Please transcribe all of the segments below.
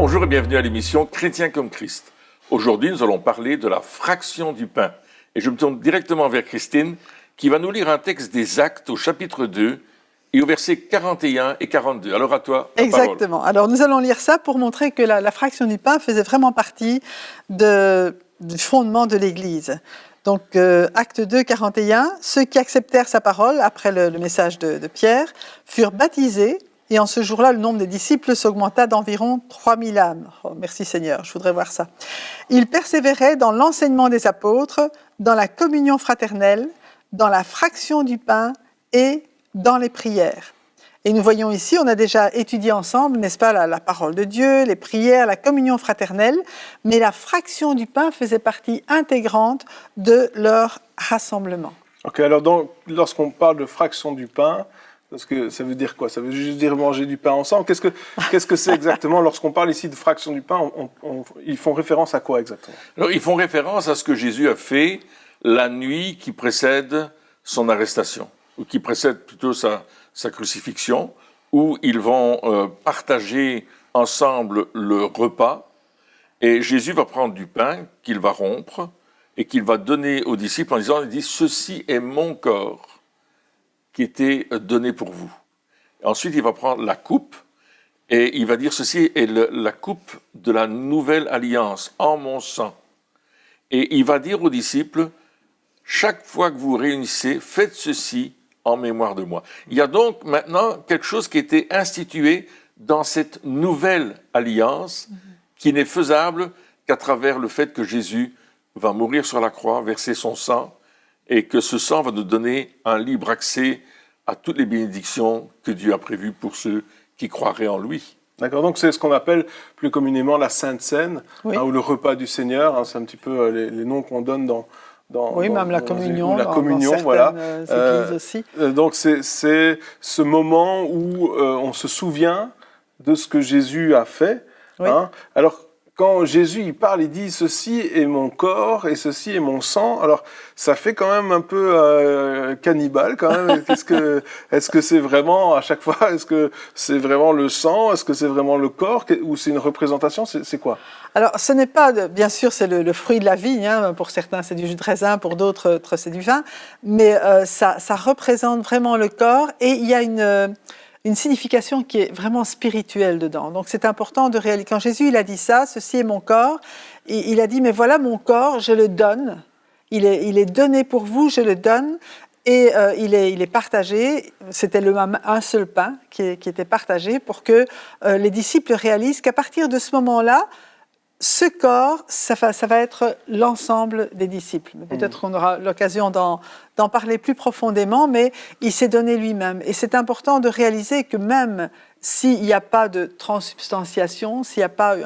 Bonjour et bienvenue à l'émission Chrétien comme Christ. Aujourd'hui, nous allons parler de la fraction du pain. Et je me tourne directement vers Christine, qui va nous lire un texte des Actes au chapitre 2 et au versets 41 et 42. Alors à toi, la Exactement. parole. Alors nous allons lire ça pour montrer que la fraction du pain faisait vraiment partie du fondement de l'Église. Donc, Acte 2, 41, ceux qui acceptèrent sa parole, après le message de Pierre, furent baptisés, et en ce jour-là, le nombre des disciples s'augmenta d'environ 3000 âmes. Oh, merci Seigneur, je voudrais voir ça. Ils persévéraient dans l'enseignement des apôtres, dans la communion fraternelle, dans la fraction du pain et dans les prières. Et nous voyons ici, on a déjà étudié ensemble, n'est-ce pas, la parole de Dieu, les prières, la communion fraternelle, mais la fraction du pain faisait partie intégrante de leur rassemblement. Ok, alors lorsqu'on parle de fraction du pain, parce que ça veut dire quoi? Ça veut juste dire manger du pain ensemble. Qu'est-ce que c'est exactement? Lorsqu'on parle ici de fraction du pain, ils font référence à quoi exactement? Alors, ils font référence à ce que Jésus a fait la nuit qui précède son arrestation, ou qui précède plutôt sa crucifixion, où ils vont partager ensemble le repas, et Jésus va prendre du pain qu'il va rompre et qu'il va donner aux disciples en disant, il dit, ceci est mon corps qui était donné pour vous. Ensuite, il va prendre la coupe et il va dire, ceci est la coupe de la nouvelle alliance en mon sang. Et il va dire aux disciples, chaque fois que vous vous réunissez, faites ceci en mémoire de moi. Il y a donc maintenant quelque chose qui a été institué dans cette nouvelle alliance qui n'est faisable qu'à travers le fait que Jésus va mourir sur la croix, verser son sang, et que ce sang va nous donner un libre accès à toutes les bénédictions que Dieu a prévues pour ceux qui croiraient en lui. D'accord, donc c'est ce qu'on appelle plus communément la Sainte Seine, Oui. ou le repas du Seigneur, c'est un petit peu les noms qu'on donne dans Même la communion, la communion, dans voilà. églises aussi. Donc c'est ce moment où on se souvient de ce que Jésus a fait. Oui. Hein. Alors quand Jésus il parle, il dit ceci est mon corps et ceci est mon sang. Alors ça fait quand même un peu cannibale quand même. Est-ce que c'est vraiment à chaque fois, est-ce que c'est vraiment le sang, est-ce que c'est vraiment le corps ou c'est une représentation, c'est quoi? Alors, ce n'est pas, bien sûr, c'est le fruit de la vigne, hein. Pour certains c'est du jus de raisin, pour d'autres c'est du vin, mais ça représente vraiment le corps, et il y a une signification qui est vraiment spirituelle dedans. Donc c'est important de réaliser. Quand Jésus il a dit ça, ceci est mon corps, il a dit, mais voilà mon corps, je le donne, il est donné pour vous, je le donne, et il est partagé. C'était un seul pain qui était partagé pour que les disciples réalisent qu'à partir de ce moment-là, ce corps, ça va être l'ensemble des disciples. Peut-être qu'on aura l'occasion d'en parler plus profondément, mais il s'est donné lui-même. Et c'est important de réaliser que même s'il n'y a pas de transubstantiation, s'il n'y a pas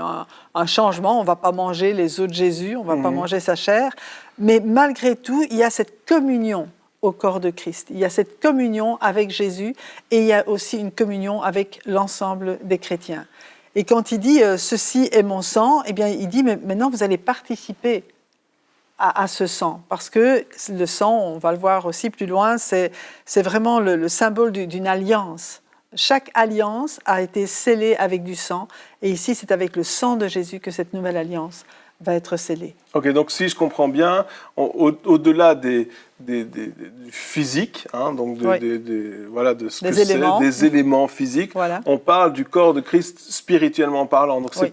un changement, on ne va pas manger les os de Jésus, on ne va pas manger sa chair, mais malgré tout, il y a cette communion au corps de Christ. Il y a cette communion avec Jésus, et il y a aussi une communion avec l'ensemble des chrétiens. Et quand il dit « ceci est mon sang », eh bien, il dit « mais maintenant, vous allez participer à ce sang ». Parce que le sang, on va le voir aussi plus loin, c'est vraiment le symbole d'une alliance. Chaque alliance a été scellée avec du sang. Et ici, c'est avec le sang de Jésus que cette nouvelle alliance va être scellée. Ok, donc si je comprends bien, au-delà du physique, hein, donc voilà, de ce que c'est, des éléments physiques, voilà. On parle du corps de Christ spirituellement parlant. Donc c'est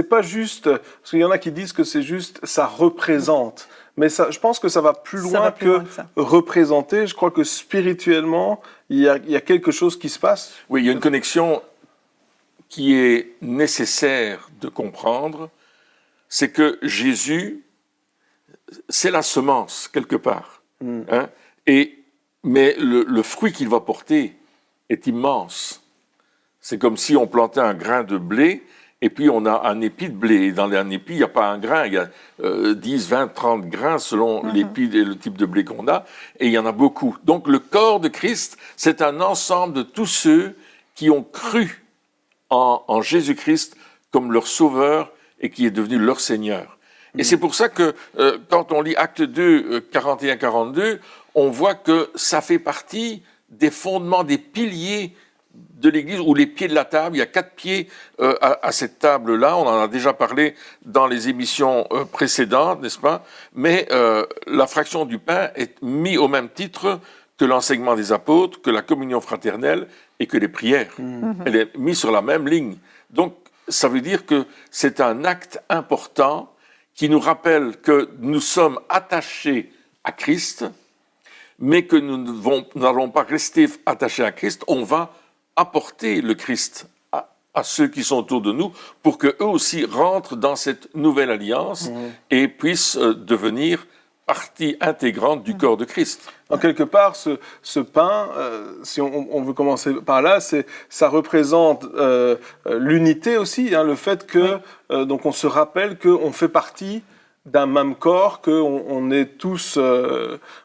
pas juste, parce qu'il y en a qui disent que c'est juste, ça représente. Mais ça, je pense que ça va plus loin que représenter. Je crois que spirituellement, il y a quelque chose qui se passe. Oui, il y a une connexion qui est nécessaire de comprendre. C'est que Jésus, c'est la semence, quelque part. Hein? Mais le fruit qu'il va porter est immense. C'est comme si on plantait un grain de blé, et puis on a un épi de blé. Et dans un épi, il n'y a pas un grain, il y a 10, 20, 30 grains selon l'épi et le type de blé qu'on a, et il y en a beaucoup. Donc le corps de Christ, c'est un ensemble de tous ceux qui ont cru en Jésus-Christ comme leur sauveur, et qui est devenu leur Seigneur. Et c'est pour ça que quand on lit Acte 2, 41-42, on voit que ça fait partie des fondements, des piliers de l'Église, ou les pieds de la table. Il y a 4 pieds à cette table-là. On en a déjà parlé dans les émissions précédentes, n'est-ce pas? Mais la fraction du pain est mise au même titre que l'enseignement des apôtres, que la communion fraternelle et que les prières. Elle est mise sur la même ligne. Donc, ça veut dire que c'est un acte important qui nous rappelle que nous sommes attachés à Christ, mais que nous n'allons pas rester attachés à Christ, on va apporter le Christ à ceux qui sont autour de nous pour qu'eux aussi rentrent dans cette nouvelle alliance et puissent devenir partie intégrante du corps de Christ. En quelque part, ce pain, si on veut commencer par là, ça représente l'unité aussi, hein, le fait que donc on se rappelle qu'on fait partie d'un même corps, qu'on est tous,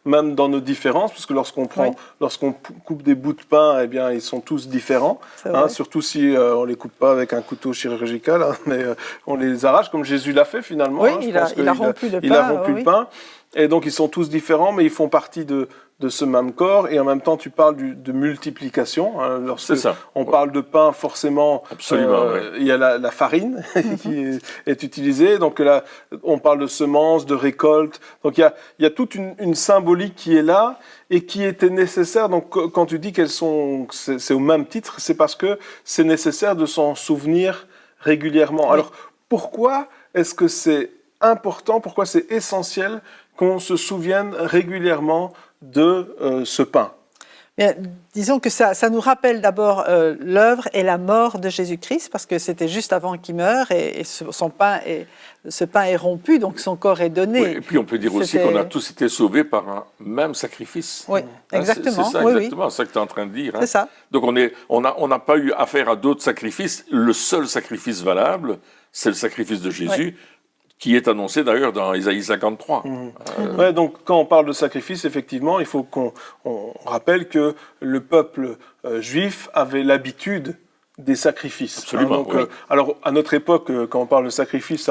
même dans nos différences, parce que lorsqu'on coupe des bouts de pain, eh bien, ils sont tous différents, hein, surtout si on les coupe pas avec un couteau chirurgical, hein, mais on les arrache, comme Jésus l'a fait finalement. Oui, hein, il a rompu le pain. Il a rompu le pain, et donc ils sont tous différents, mais ils font partie de ce même corps, et en même temps tu parles de multiplication. Hein, lorsque on parle de pain, forcément, il y a la farine qui est utilisée, donc là on parle de semences, de récoltes, donc il y a toute une symbolique qui est là, et qui était nécessaire. Donc quand tu dis c'est au même titre, c'est parce que c'est nécessaire de s'en souvenir régulièrement. Oui. Alors pourquoi est-ce que c'est important, pourquoi c'est essentiel qu'on se souvienne régulièrement de ce pain? Bien, disons que ça nous rappelle d'abord l'œuvre et la mort de Jésus-Christ, parce que c'était juste avant qu'il meure, et ce pain est rompu, donc son corps est donné. Oui, et puis on peut dire aussi qu'on a tous été sauvés par un même sacrifice. Oui, exactement. C'est ça, exactement, c'est ça que tu es en train de dire. Hein. C'est ça. Donc on n'a pas eu affaire à d'autres sacrifices. Le seul sacrifice valable, c'est le sacrifice de Jésus. Oui. Qui est annoncé d'ailleurs dans Isaïe 53. Ouais, donc quand on parle de sacrifice, effectivement, il faut qu'on rappelle que le peuple juif avait l'habitude des sacrifices. Absolument. Donc, alors à notre époque, quand on parle de sacrifice,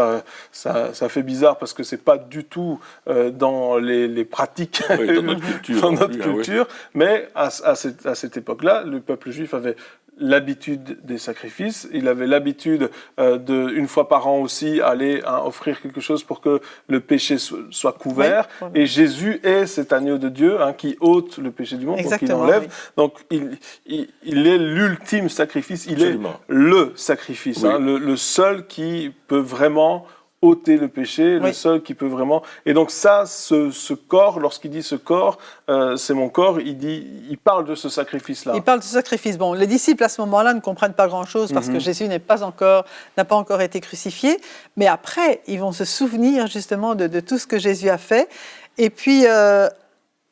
ça fait bizarre parce que c'est pas du tout dans les pratiques dans notre culture. Mais à cette époque-là, le peuple juif avait l'habitude des sacrifices. Il avait l'habitude une fois par an aussi aller offrir quelque chose pour que le péché soit couvert. Oui. Et Jésus est cet agneau de Dieu qui ôte le péché du monde, donc il enlève. Oui. Donc il est l'ultime sacrifice. Il Absolument. Est le sacrifice, oui. Le seul qui peut vraiment ôter le péché, oui. Le seul qui peut vraiment... Et donc ça, ce corps, lorsqu'il dit ce corps, c'est mon corps, il parle de ce sacrifice-là. Il parle de ce sacrifice. Bon, les disciples à ce moment-là ne comprennent pas grand-chose parce que Jésus n'a pas encore été crucifié, mais après, ils vont se souvenir justement de tout ce que Jésus a fait. Et puis,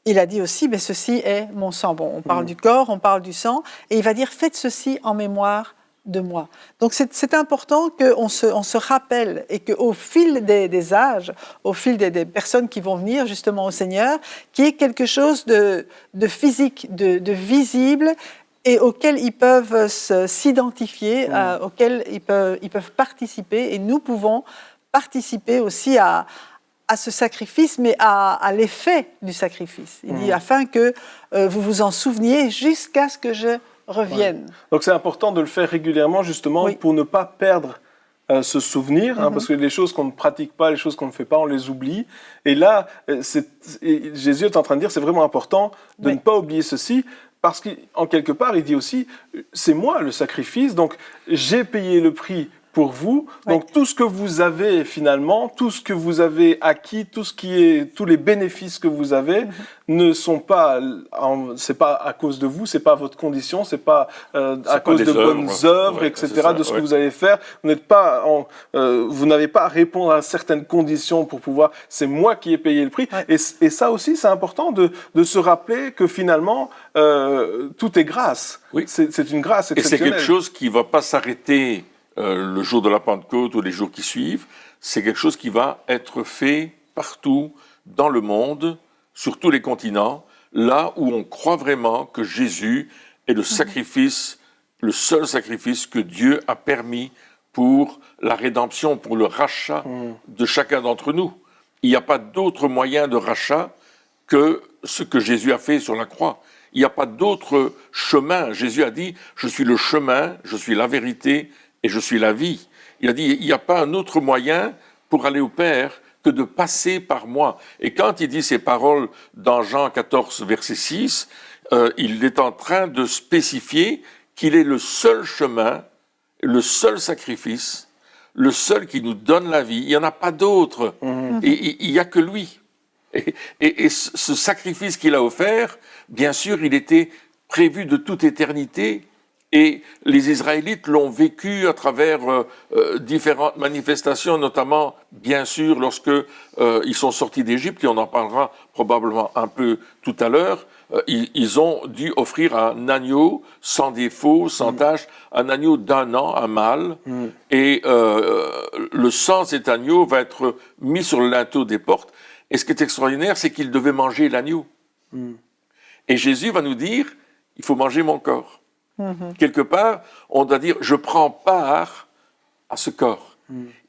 il a dit aussi, mais ceci est mon sang. Bon, on parle du corps, on parle du sang, et il va dire, faites ceci en mémoire de moi. Donc c'est important qu'on se rappelle et qu'au fil des âges, au fil des personnes qui vont venir justement au Seigneur, qu'il y ait quelque chose de physique, de visible et auquel ils peuvent s'identifier, auquel ils peuvent participer, et nous pouvons participer aussi à ce sacrifice, mais à l'effet du sacrifice. Il dit, afin que vous vous en souveniez jusqu'à ce que je reviennent. Ouais. Donc c'est important de le faire régulièrement justement pour ne pas perdre ce souvenir, parce que les choses qu'on ne pratique pas, les choses qu'on ne fait pas, on les oublie. Et là, Jésus est en train de dire, c'est vraiment important de ne pas oublier ceci, parce qu'en quelque part, il dit aussi, c'est moi le sacrifice, donc j'ai payé le prix pour vous. Donc tout ce que vous avez finalement, tout ce que vous avez acquis, tous les bénéfices que vous avez ne sont pas, c'est pas à cause de vous, c'est pas votre condition, c'est pas à cause de bonnes œuvres, etc. de ce que vous allez faire. Vous n'êtes pas, vous n'avez pas à répondre à certaines conditions pour pouvoir. C'est moi qui ai payé le prix. Et ça aussi, c'est important de se rappeler que finalement tout est grâce. Oui. C'est une grâce exceptionnelle. Et c'est quelque chose qui va pas s'arrêter. Le jour de la Pentecôte ou les jours qui suivent, c'est quelque chose qui va être fait partout dans le monde, sur tous les continents, là où on croit vraiment que Jésus est le sacrifice, le seul sacrifice que Dieu a permis pour la rédemption, pour le rachat de chacun d'entre nous. Il n'y a pas d'autre moyen de rachat que ce que Jésus a fait sur la croix. Il n'y a pas d'autre chemin. Jésus a dit, je suis le chemin, je suis la vérité et je suis la vie. Il a dit, il n'y a pas un autre moyen pour aller au Père que de passer par moi. Et quand il dit ces paroles dans Jean 14, verset 6, il est en train de spécifier qu'il est le seul chemin, le seul sacrifice, le seul qui nous donne la vie. Il n'y en a pas d'autre. Et il n'y a que lui. Et ce sacrifice qu'il a offert, bien sûr, il était prévu de toute éternité. Et les Israélites l'ont vécu à travers différentes manifestations, notamment, bien sûr, lorsque ils sont sortis d'Égypte, et on en parlera probablement un peu tout à l'heure. Ils ont dû offrir un agneau sans défaut, sans tache, un agneau d'1 an, un mâle, et le sang de cet agneau va être mis sur le linteau des portes. Et ce qui est extraordinaire, c'est qu'ils devaient manger l'agneau. Et Jésus va nous dire, il faut manger mon corps. Quelque part, on doit dire, je prends part à ce corps.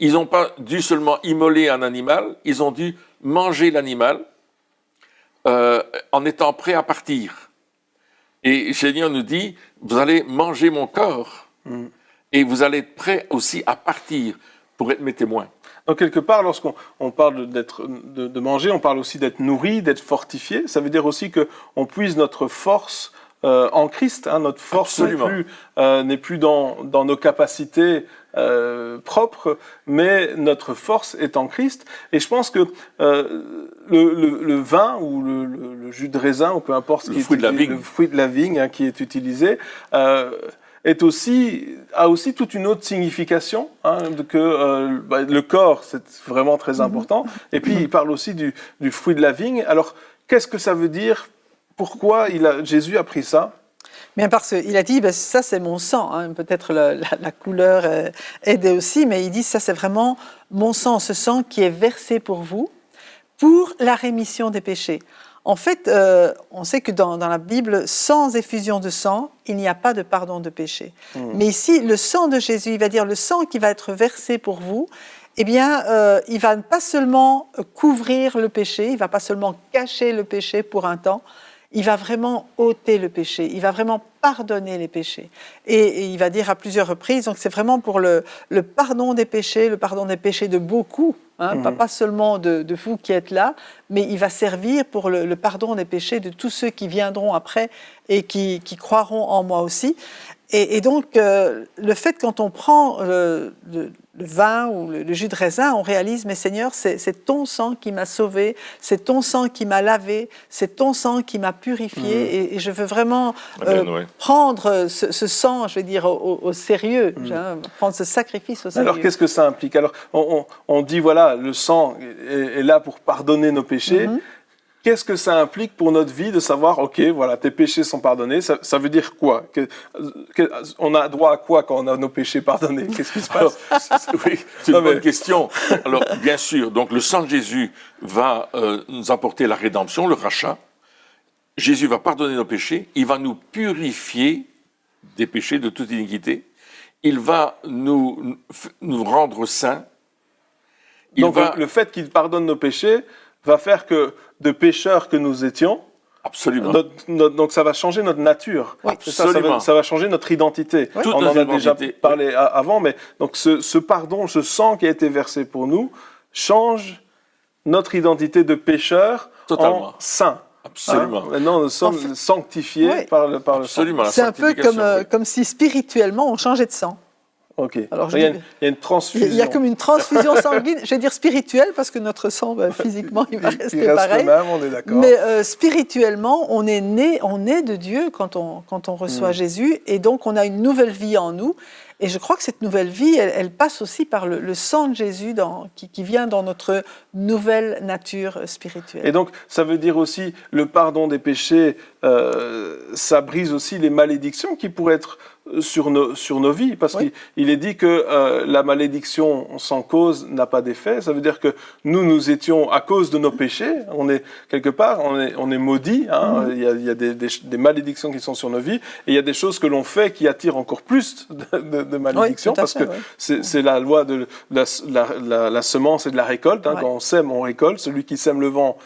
Ils n'ont pas dû seulement immoler un animal, ils ont dû manger l'animal en étant prêts à partir. Et le Seigneur nous dit, vous allez manger mon corps et vous allez être prêts aussi à partir pour être mes témoins. Donc quelque part, lorsqu'on parle de manger, on parle aussi d'être nourri, d'être fortifié. Ça veut dire aussi qu'on puise notre force en Christ. Notre force n'est plus dans nos capacités propres, mais notre force est en Christ. Et je pense que le vin ou le jus de raisin, ou peu importe ce qui est le fruit de la vigne qui est utilisé, a aussi toute une autre signification, que le corps, c'est vraiment très important. Et puis, il parle aussi du fruit de la vigne. Alors, qu'est-ce que ça veut dire? Pourquoi Jésus a pris ça? Bien parce qu'il a dit, ça c'est mon sang, peut-être la couleur aidait aussi, mais il dit, ça c'est vraiment mon sang, ce sang qui est versé pour vous, pour la rémission des péchés. En fait, on sait que dans la Bible, sans effusion de sang, il n'y a pas de pardon de péché. Mais ici, le sang de Jésus, il va dire le sang qui va être versé pour vous, eh bien, il va pas seulement couvrir le péché, il va pas seulement cacher le péché pour un temps, il va vraiment ôter le péché, il va vraiment pardonner les péchés. Et il va dire à plusieurs reprises, donc c'est vraiment pour le pardon des péchés de beaucoup, pas seulement de vous qui êtes là, mais il va servir pour le pardon des péchés de tous ceux qui viendront après et qui croiront en moi aussi. Et donc, le fait quand on prend le vin ou le jus de raisin, on réalise, mais Seigneur, c'est ton sang qui m'a sauvé, c'est ton sang qui m'a lavé, c'est ton sang qui m'a purifié, et je veux vraiment prendre ce sang, je vais dire, au sérieux, prendre ce sacrifice au sérieux. Alors, qu'est-ce que ça implique? Alors, on dit, voilà, le sang est là pour pardonner nos péchés. Qu'est-ce que ça implique pour notre vie de savoir, ok, voilà, tes péchés sont pardonnés? Ça veut dire quoi? On a droit à quoi quand on a nos péchés pardonnés? Qu'est-ce qui se passe? C'est une bonne question. Alors, bien sûr, donc le sang de Jésus va nous apporter la rédemption, le rachat. Jésus va pardonner nos péchés. Il va nous purifier des péchés, de toute iniquité. Il va nous rendre saints. Donc, le fait qu'il pardonne nos péchés va faire que de pécheurs que nous étions, absolument. Donc ça va changer notre nature. Oui. Ça va changer notre identité. Oui. On en a déjà parlé avant, mais donc ce pardon, ce sang qui a été versé pour nous, change notre identité de pécheur en saint. Absolument. Maintenant, nous sommes sanctifiés par le sang. C'est un peu comme si spirituellement on changeait de sang. Okay. Alors, il y a une transfusion. Il y a comme une transfusion sanguine, je vais dire spirituelle, parce que notre sang, physiquement, il va rester pareil. Même, on est d'accord. Mais spirituellement, on est de Dieu quand on reçoit Jésus, et donc on a une nouvelle vie en nous. Et je crois que cette nouvelle vie, elle passe aussi par le sang de Jésus qui vient dans notre nouvelle nature spirituelle. Et donc, ça veut dire aussi, le pardon des péchés, ça brise aussi les malédictions qui pourraient être sur nos vies, parce qu'il est dit que la malédiction sans cause n'a pas d'effet. Ça veut dire que nous étions, à cause de nos péchés, on est quelque part, on est maudits. Il y a des malédictions qui sont sur nos vies, et il y a des choses que l'on fait qui attirent encore plus de malédictions, parce que c'est la loi de la semence et de la récolte. Quand on sème, on récolte. Celui qui sème le vent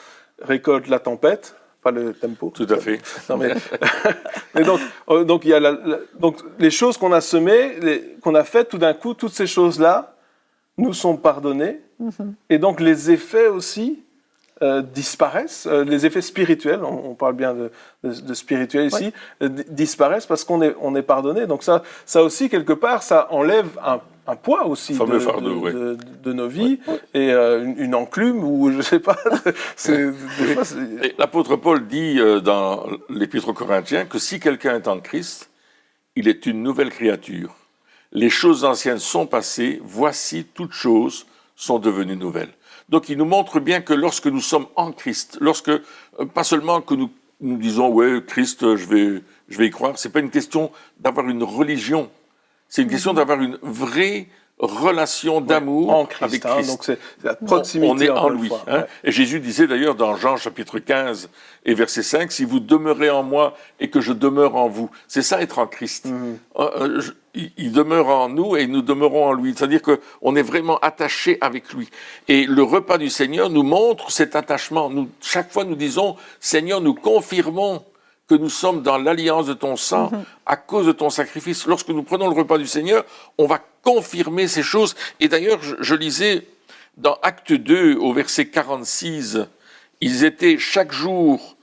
récolte la tempête. pas le tempo. Tout à fait. Non, mais, mais donc, il y a donc les choses qu'on a semées, qu'on a faites, tout d'un coup, toutes ces choses-là nous sont pardonnées. Et donc les effets aussi disparaissent. Les effets spirituels, on parle bien de spirituel ici, disparaissent parce qu'on est pardonné. Donc ça aussi, quelque part, ça enlève un poids aussi de nos vies, et une enclume, ou je ne sais pas. L'apôtre Paul dit dans l'Épître aux Corinthiens que si quelqu'un est en Christ, il est une nouvelle créature. Les choses anciennes sont passées, voici toutes choses sont devenues nouvelles. Donc il nous montre bien que lorsque nous sommes en Christ, pas seulement que nous disons ouais Christ je vais y croire, c'est pas une question d'avoir une religion, c'est une question d'avoir une vraie relation d'amour avec Christ. Donc c'est la proximité. On est en lui. Et Jésus disait d'ailleurs dans Jean chapitre 15 et verset 5, si vous demeurez en moi et que je demeure en vous, c'est ça être en Christ. Il demeure en nous et nous demeurons en lui. C'est-à-dire qu'on est vraiment attaché avec lui. Et le repas du Seigneur nous montre cet attachement. Chaque fois nous disons, Seigneur, nous confirmons que nous sommes dans l'alliance de ton sang à cause de ton sacrifice. Lorsque nous prenons le repas du Seigneur, on va confirmer ces choses. Et d'ailleurs, je lisais dans Acte 2, au verset 46, ils étaient chaque jour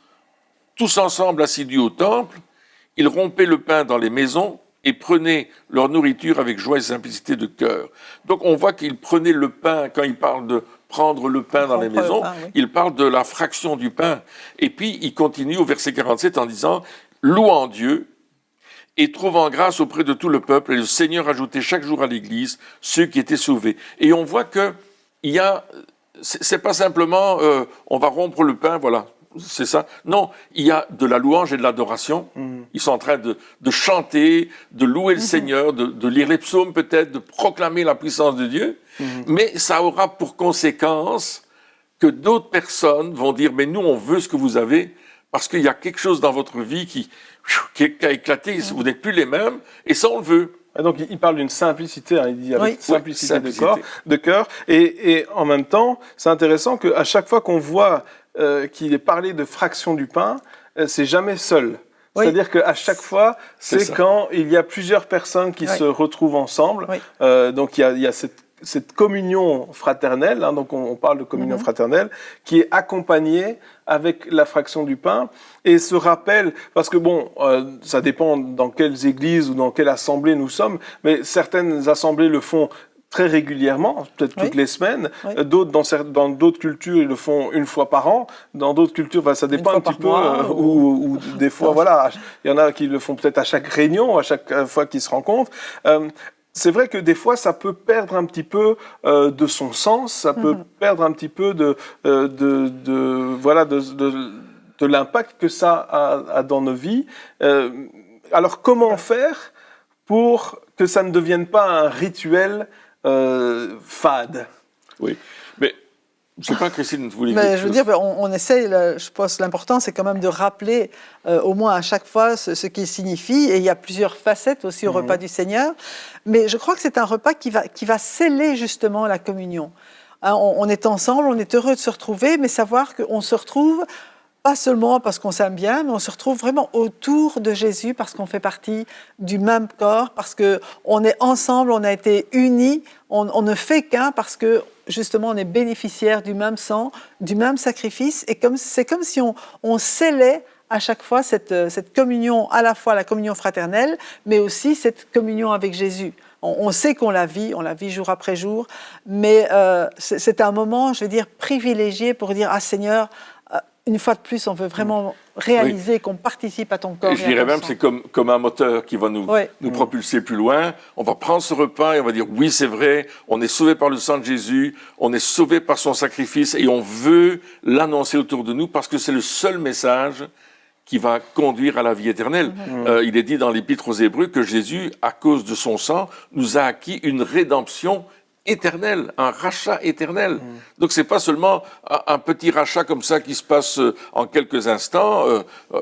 tous ensemble assidus au temple, ils rompaient le pain dans les maisons et prenaient leur nourriture avec joie et simplicité de cœur. Donc on voit qu'ils prenaient le pain, quand il parle de prendre le pain dans les maisons, il parle de la fraction du pain. Et puis il continue au verset 47 en disant « Louant Dieu et trouvant grâce auprès de tout le peuple, et le Seigneur ajoutait chaque jour à l'Église ceux qui étaient sauvés. » Et on voit que c'est pas simplement on va rompre le pain, voilà. C'est ça. Non, il y a de la louange et de l'adoration. Ils sont en train de chanter, de louer le Seigneur, de lire les psaumes peut-être, de proclamer la puissance de Dieu. Mais ça aura pour conséquence que d'autres personnes vont dire « Mais nous, on veut ce que vous avez, parce qu'il y a quelque chose dans votre vie qui a éclaté, vous n'êtes plus les mêmes, et ça, on le veut. » Donc il parle d'une simplicité, il dit avec simplicité de cœur. Et en même temps, c'est intéressant qu'à chaque fois qu'on voit qu'il est parlé de fraction du pain, c'est jamais seul. C'est-à-dire qu'à chaque fois, c'est quand il y a plusieurs personnes qui se retrouvent ensemble. Donc il y a cette communion fraternelle, donc on parle de communion fraternelle, qui est accompagnée avec la fraction du pain, et ce rappel, parce que ça dépend dans quelles églises ou dans quelle assemblée nous sommes, mais certaines assemblées le font très régulièrement, peut-être toutes les semaines. D'autres, dans d'autres cultures, ils le font une fois par an. Dans d'autres cultures, ça dépend un petit peu, ou des fois, il y en a qui le font peut-être à chaque réunion, à chaque fois qu'ils se rencontrent. C'est vrai que des fois, ça peut perdre un petit peu de son sens, ça peut perdre un petit peu de l'impact que ça a dans nos vies. Alors, comment faire pour que ça ne devienne pas un rituel fade? Oui, mais je ne sais pas, Christine, vous voulez dire quelque chose? Je veux dire, on essaye, je pense l'important, c'est quand même de rappeler au moins à chaque fois ce qu'il signifie. Et il y a plusieurs facettes aussi au repas du Seigneur. Mais je crois que c'est un repas qui va sceller justement la communion. On est ensemble, on est heureux de se retrouver, mais savoir qu'on se retrouve pas seulement parce qu'on s'aime bien, mais on se retrouve vraiment autour de Jésus parce qu'on fait partie du même corps, parce qu'on est ensemble, on a été unis, on ne fait qu'un parce que justement on est bénéficiaire du même sang, du même sacrifice, et c'est comme si on scellait à chaque fois cette communion, à la fois la communion fraternelle, mais aussi cette communion avec Jésus. On sait qu'on la vit jour après jour, mais c'est un moment, je veux dire, privilégié pour dire « Ah Seigneur, une fois de plus, on veut vraiment réaliser qu'on participe à ton corps. » Et je dirais même, c'est comme un moteur qui va nous propulser plus loin. On va prendre ce repas et on va dire, oui, c'est vrai, on est sauvé par le sang de Jésus, on est sauvé par son sacrifice, et on veut l'annoncer autour de nous parce que c'est le seul message qui va conduire à la vie éternelle. Il est dit dans l'Épître aux Hébreux que Jésus, à cause de son sang, nous a acquis une rédemption éternel, un rachat éternel. Donc c'est pas seulement un petit rachat comme ça qui se passe en quelques instants,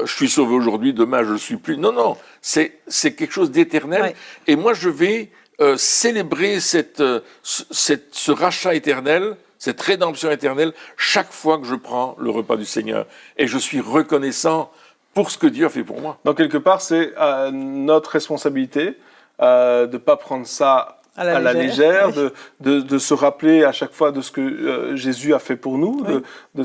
je suis sauvé aujourd'hui, demain je ne le suis plus. Non, non, c'est quelque chose d'éternel. Et moi je vais célébrer ce rachat éternel cette rédemption éternelle chaque fois que je prends le repas du Seigneur. Et je suis reconnaissant pour ce que Dieu a fait pour moi. Donc, quelque part, c'est notre responsabilité de ne pas prendre ça à la légère, oui. de se rappeler à chaque fois de ce que Jésus a fait pour nous, Oui. de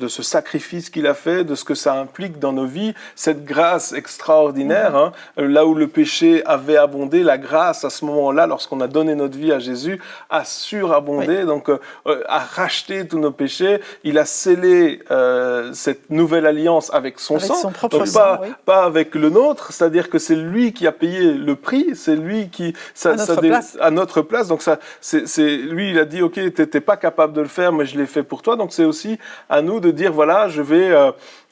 ce sacrifice qu'il a fait, de ce que ça implique dans nos vies, cette grâce extraordinaire, hein, là où le péché avait abondé, la grâce à ce moment-là, lorsqu'on a donné notre vie à Jésus, a surabondé, Oui. donc a racheté tous nos péchés, il a scellé cette nouvelle alliance avec son sang, son propre donc sang, oui. pas avec le nôtre, c'est-à-dire que c'est lui qui a payé le prix, c'est lui qui à notre place. Donc ça, c'est lui, il a dit ok, t'étais pas capable de le faire, mais je l'ai fait pour toi. Donc c'est aussi à nous de dire voilà, je vais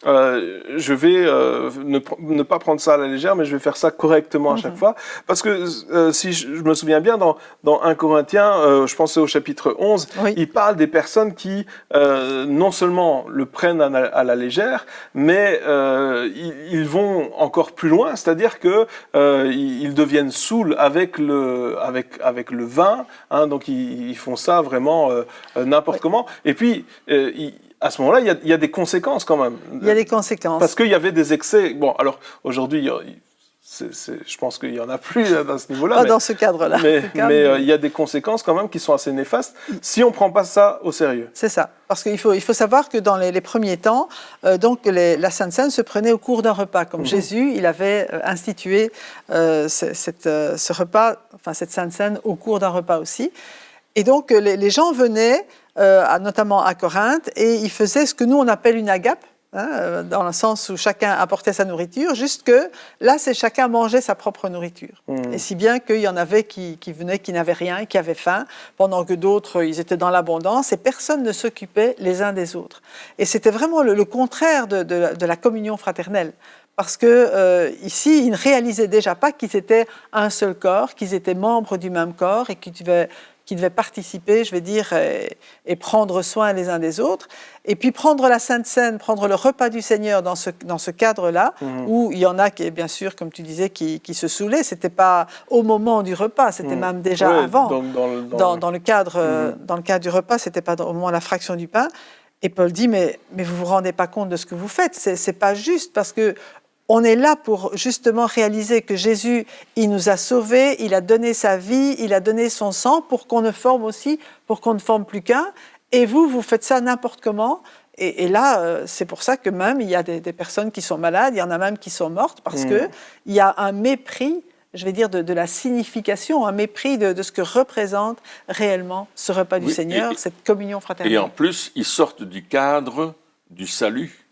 ne pas prendre ça à la légère, mais je vais faire ça correctement à chaque fois. Parce que si je me souviens bien, dans 1 Corinthiens, je pense au chapitre 11, oui. il parle des personnes qui non seulement le prennent à la légère, mais ils vont encore plus loin, c'est-à-dire que ils deviennent saouls avec le vin, hein, donc ils font ça vraiment n'importe comment. Et puis à ce moment-là, il y a des conséquences quand même. Il y a des conséquences. Parce qu'il y avait des excès. Bon, alors aujourd'hui, je pense qu'il n'y en a plus dans ce niveau-là. Pas dans ce cadre-là. Mais il y a des conséquences quand même qui sont assez néfastes si on ne prend pas ça au sérieux. C'est ça. Parce qu'il faut savoir que dans les premiers temps, donc la Sainte Seine se prenait au cours d'un repas. Comme Jésus, il avait institué ce repas, enfin cette Sainte Seine au cours d'un repas aussi. Et donc les gens venaient, notamment à Corinthe, et ils faisaient ce que nous on appelle une agape, hein, dans le sens où chacun apportait sa nourriture, juste que là c'est chacun mangeait sa propre nourriture. Et si bien qu'il y en avait qui venaient, qui n'avaient rien, qui avaient faim, pendant que d'autres ils étaient dans l'abondance, et personne ne s'occupait les uns des autres. Et c'était vraiment le contraire de la communion fraternelle. Parce que ici, ils ne réalisaient déjà pas qu'ils étaient un seul corps, qu'ils étaient membres du même corps et qu'ils devaient participer, je vais dire, et prendre soin les uns des autres. Et puis prendre la Sainte Seine, prendre le repas du Seigneur dans ce cadre-là, où il y en a qui, bien sûr, comme tu disais, qui se saoulaient. C'était pas au moment du repas, c'était même déjà avant. Dans le cadre du repas, c'était pas au moment de la fraction du pain. Et Paul dit, mais vous vous rendez pas compte de ce que vous faites. C'est pas juste, parce que on est là pour justement réaliser que Jésus, il nous a sauvés, il a donné sa vie, il a donné son sang pour qu'on ne forme plus qu'un. Et vous faites ça n'importe comment. Et là, c'est pour ça que même il y a des personnes qui sont malades, il y en a même qui sont mortes, parce qu'il y a un mépris, je vais dire, de la signification, un mépris de ce que représente réellement ce repas du Seigneur, cette communion fraternelle. Et en plus, ils sortent du cadre du salut.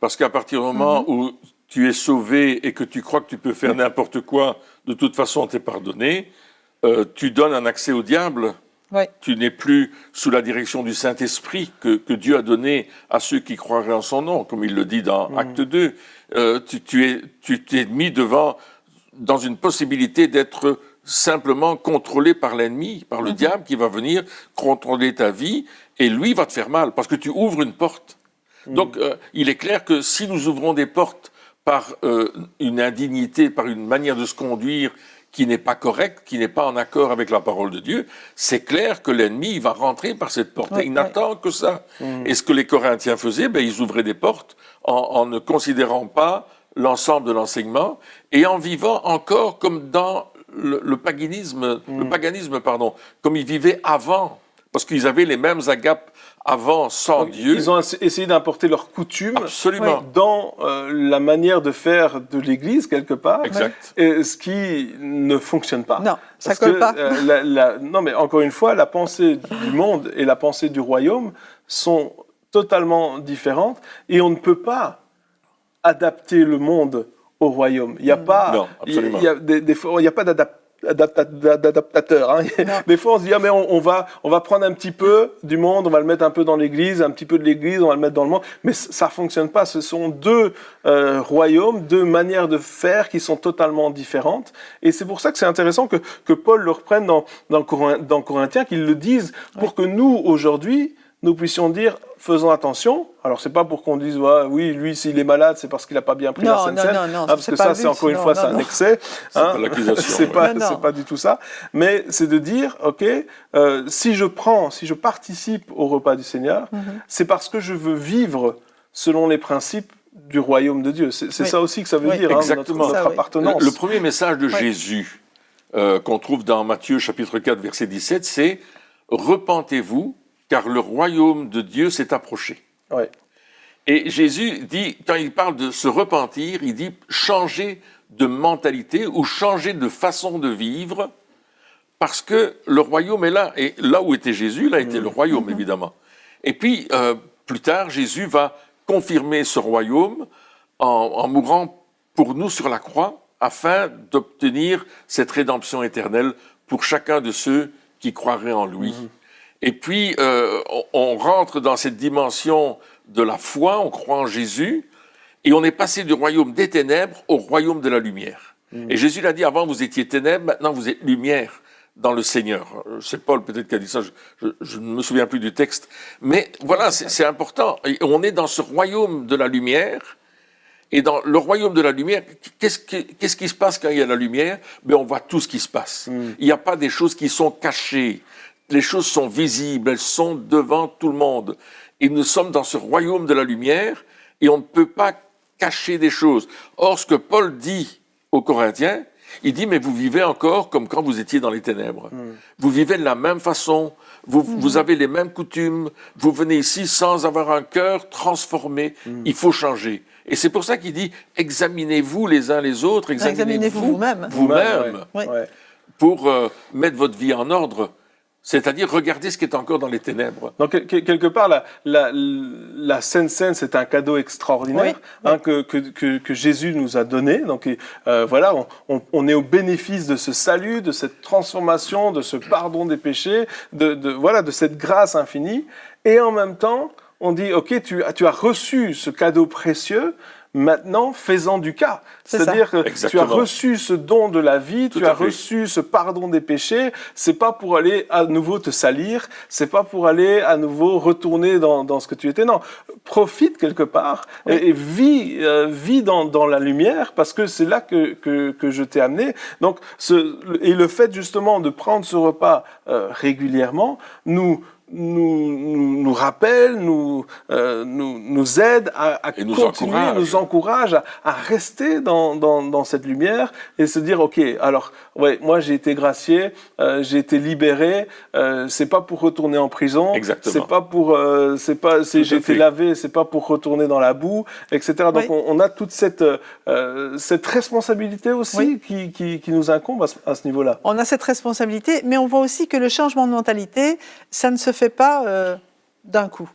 Parce qu'à partir du moment où tu es sauvé et que tu crois que tu peux faire n'importe quoi, de toute façon, t'es pardonné, tu donnes un accès au diable. Oui. Tu n'es plus sous la direction du Saint-Esprit que Dieu a donné à ceux qui croiraient en son nom, comme il le dit dans Acte 2. Tu t'es mis dans une possibilité d'être simplement contrôlé par l'ennemi, par le diable qui va venir contrôler ta vie, et lui va te faire mal, parce que tu ouvres une porte. Donc, il est clair que si nous ouvrons des portes par une indignité, par une manière de se conduire qui n'est pas correcte, qui n'est pas en accord avec la parole de Dieu, c'est clair que l'ennemi va rentrer par cette porte. Et il n'attend que ça. Et ce que les Corinthiens faisaient, ils ouvraient des portes en ne considérant pas l'ensemble de l'enseignement et en vivant encore comme dans le paganisme, comme ils vivaient avant, parce qu'ils avaient les mêmes agapes avant, sans Dieu. Ils ont essayé d'importer leurs coutumes dans la manière de faire de l'Église, quelque part. Exact. Et ce qui ne fonctionne pas. Non, ça ne colle pas. Non, mais encore une fois, la pensée du monde et la pensée du royaume sont totalement différentes. Et on ne peut pas adapter le monde au royaume. Il n'y a pas... Non, absolument. Il n'y a pas d'adaptateur. Hein. Des fois, on se dit, mais on va prendre un petit peu du monde, on va le mettre un peu dans l'Église, un petit peu de l'Église, on va le mettre dans le monde. Mais ça ne fonctionne pas. Ce sont deux royaumes, deux manières de faire qui sont totalement différentes. Et c'est pour ça que c'est intéressant que Paul le reprenne dans Corinthiens, qu'il le dise, pour que nous, aujourd'hui, nous puissions dire, faisons attention. Alors, c'est pas pour qu'on dise, ouais, oui, lui, s'il est malade, c'est parce qu'il n'a pas bien pris la Sainte Seine. Non, parce que ça, c'est encore une fois, c'est un excès. C'est pas l'accusation. C'est pas du tout ça. Mais c'est de dire, OK, si je participe au repas du Seigneur, c'est parce que je veux vivre selon les principes du royaume de Dieu. C'est ça aussi que ça veut dire, exactement. Notre appartenance. Le premier message de Jésus qu'on trouve dans Matthieu chapitre 4, verset 17, c'est « Repentez-vous, car le royaume de Dieu s'est approché. » Et Jésus dit, quand il parle de se repentir, il dit changer de mentalité ou changer de façon de vivre, parce que le royaume est là. Et là où était Jésus, là était le royaume, évidemment. Et puis, plus tard, Jésus va confirmer ce royaume en mourant pour nous sur la croix, afin d'obtenir cette rédemption éternelle pour chacun de ceux qui croiraient en lui. Et puis, on rentre dans cette dimension de la foi, on croit en Jésus, et on est passé du royaume des ténèbres au royaume de la lumière. Et Jésus l'a dit, avant vous étiez ténèbres, maintenant vous êtes lumière dans le Seigneur. C'est Paul peut-être qui a dit ça, je ne me souviens plus du texte. Mais voilà, c'est important. Et on est dans ce royaume de la lumière. Et dans le royaume de la lumière, qu'est-ce qui se passe quand il y a la lumière? Ben, on voit tout ce qui se passe. Il n'y a pas des choses qui sont cachées. Les choses sont visibles, elles sont devant tout le monde. Et nous sommes dans ce royaume de la lumière et on ne peut pas cacher des choses. Or, ce que Paul dit aux Corinthiens, il dit, mais vous vivez encore comme quand vous étiez dans les ténèbres. Vous vivez de la même façon, vous avez les mêmes coutumes, vous venez ici sans avoir un cœur transformé. Il faut changer. Et c'est pour ça qu'il dit, examinez-vous les uns les autres, examinez-vous vous-même, pour mettre votre vie en ordre. C'est-à-dire, regardez ce qui est encore dans les ténèbres. Donc, quelque part, la Sainte Seine, c'est un cadeau extraordinaire que Jésus nous a donné. Donc, voilà, on est au bénéfice de ce salut, de cette transformation, de ce pardon des péchés, de cette grâce infinie. Et en même temps, on dit, OK, tu as reçu ce cadeau précieux, maintenant, fais-en du cas. C'est-à-dire que tu as reçu ce don de la vie, tu as reçu ce pardon des péchés. C'est pas pour aller à nouveau te salir, c'est pas pour aller à nouveau retourner dans ce que tu étais. Non, profite quelque part et vis dans la lumière, parce que c'est là que je t'ai amené. Donc, et le fait justement de prendre ce repas régulièrement, nous rappelle, nous aide à continuer, nous encourage à rester dans cette lumière et se dire, OK, alors, moi j'ai été gracié, j'ai été libéré, c'est pas pour retourner en prison, c'est pas pour, j'ai été lavé, c'est pas pour retourner dans la boue, etc. Donc on a toute cette responsabilité aussi qui nous incombe à ce niveau-là. On a cette responsabilité, mais on voit aussi que le changement de mentalité, ça ne se fait pas d'un coup.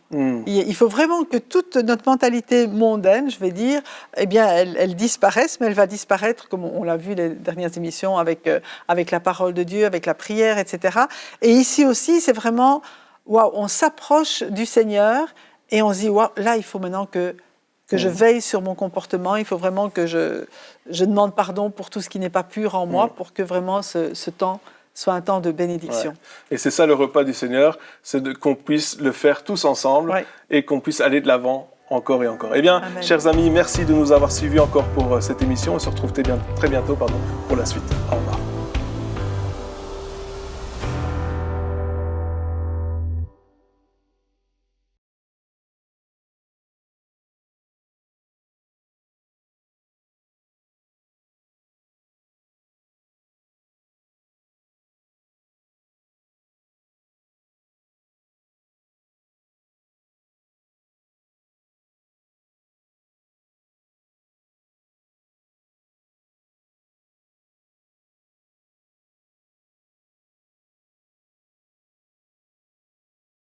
Il faut vraiment que toute notre mentalité mondaine, je vais dire, eh bien, elle disparaisse, mais elle va disparaître, comme on l'a vu les dernières émissions, avec la parole de Dieu, avec la prière, etc. Et ici aussi, c'est vraiment, on s'approche du Seigneur et on se dit, là, il faut maintenant que je veille sur mon comportement, il faut vraiment que je demande pardon pour tout ce qui n'est pas pur en moi, pour que vraiment ce temps soit un temps de bénédiction. Et c'est ça le repas du Seigneur, c'est qu'on puisse le faire tous ensemble et qu'on puisse aller de l'avant encore et encore. Eh bien, Amen. Chers amis, merci de nous avoir suivis encore pour cette émission. On se retrouve très bientôt pour la suite. Au revoir.